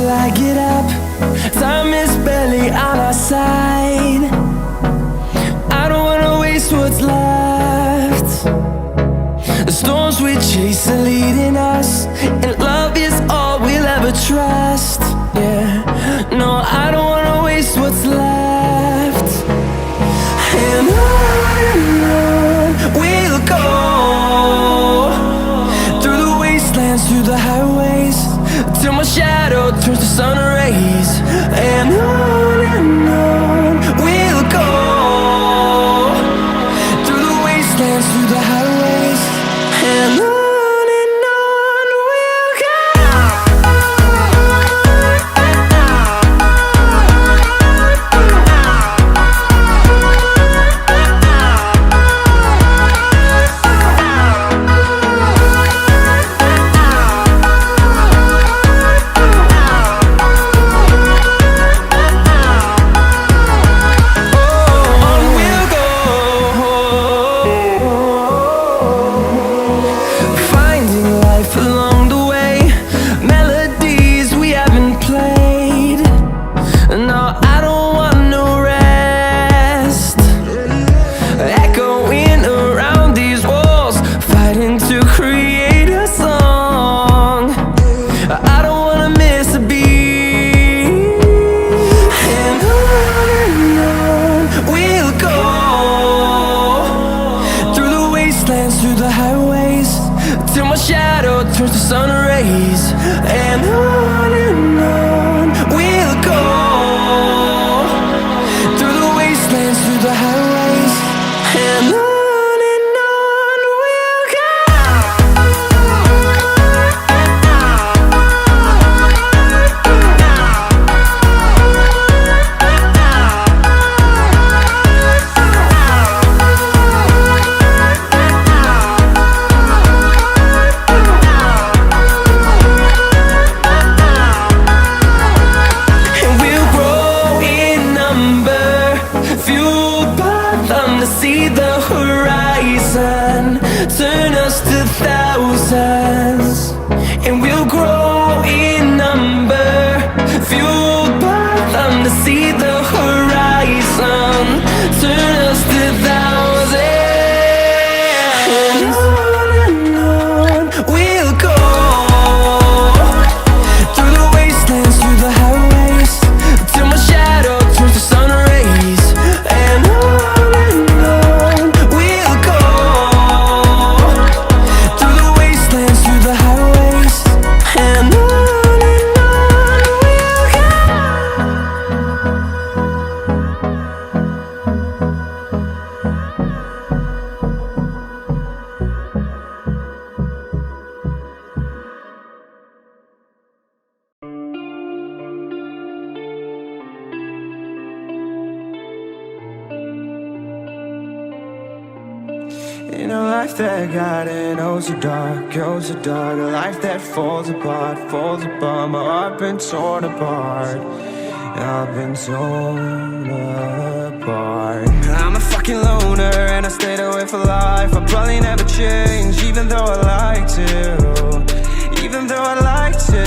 till I get up. Time is barely on our side. I don't wanna waste what's left. The storms we chase are leading us, and love is all we'll ever trust. Yeah, no, I don't wanna waste what's left. And on we'll go, through the wastelands, through the highways, till my shadow turns to sun rays. And on we'll go, through the wastelands, through the highways, and on. In a life that got in, oh so dark, a life that falls apart, my heart been torn apart, I've been torn apart. I'm a fucking loner and I stayed away for life. I'll probably never change, even though I'd like to, even though I'd like to.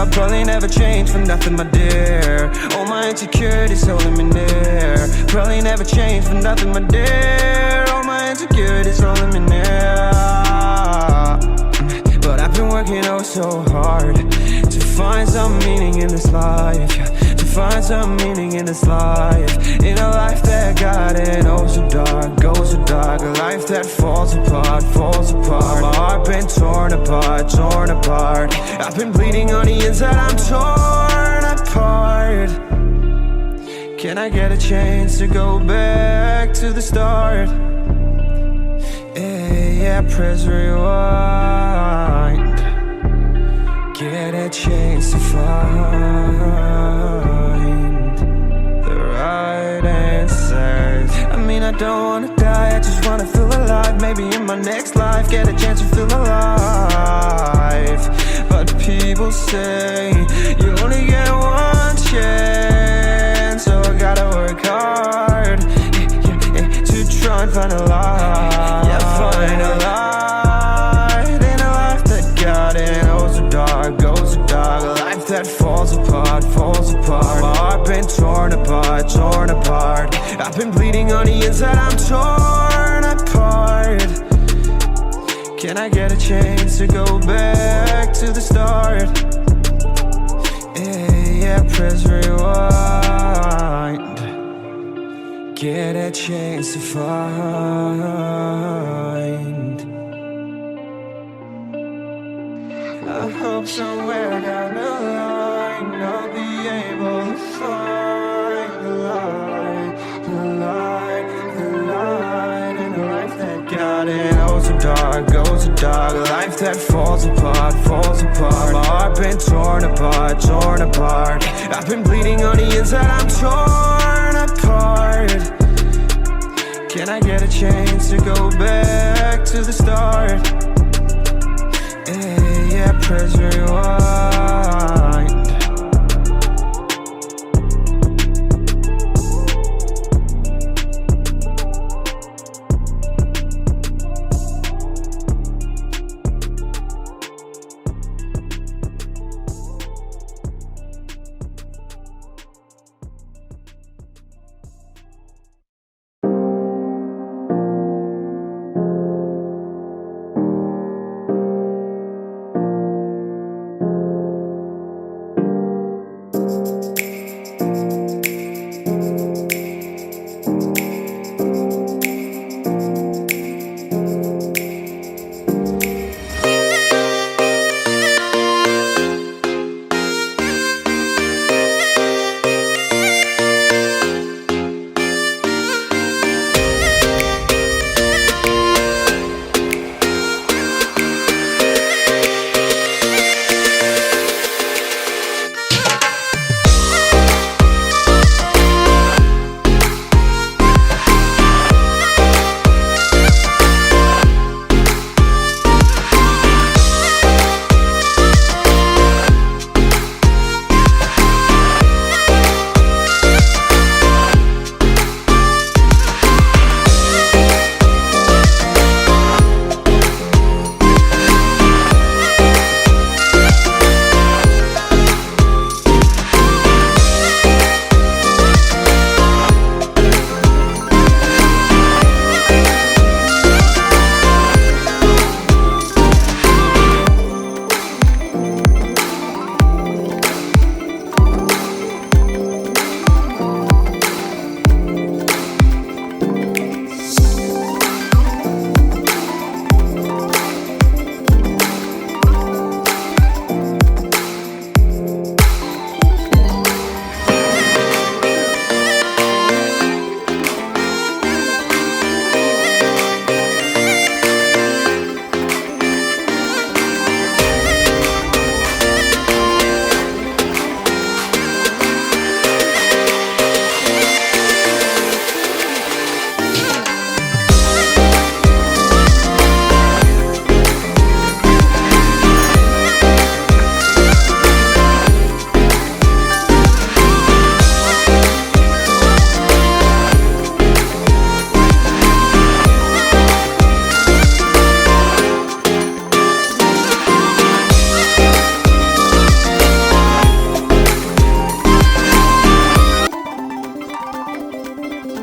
I'll probably never change for nothing, my dear. All my insecurities holding me near. Probably never change for nothing, my dear. All my insecurities holding me near. But I've been working oh so hard to find some meaning in this life, to find some meaning in this life. In a life that got in oh so dark, goes so dark. A life that falls apart, my heart been torn apart, I've been bleeding on the inside, I'm torn apart. Can I get a chance to go back to the start? Yeah, press rewind. Get a chance to find the right answers. I mean, I don't wanna die, I just wanna feel alive. Maybe in my next life, get a chance to feel alive. But people say you only get one chance, so I gotta work hard to try and find a light. Yeah, find a light in a life that got it. Oh so dark, a life that heart been torn apart, torn apart. I've been bleeding on the inside, I'm torn apart. Can I get a chance to go back to the start? Yeah, press rewind. Get a chance to find. I hope somewhere down the line I'll be able to find the light, the light, the light in a life that got it. Goes so dark, goes so dark. A life that falls apart, falls apart. My heart been torn apart, torn apart. I've been bleeding on the inside, I'm torn apart. Can I get a chance to go back to the start? Yeah, press rewind.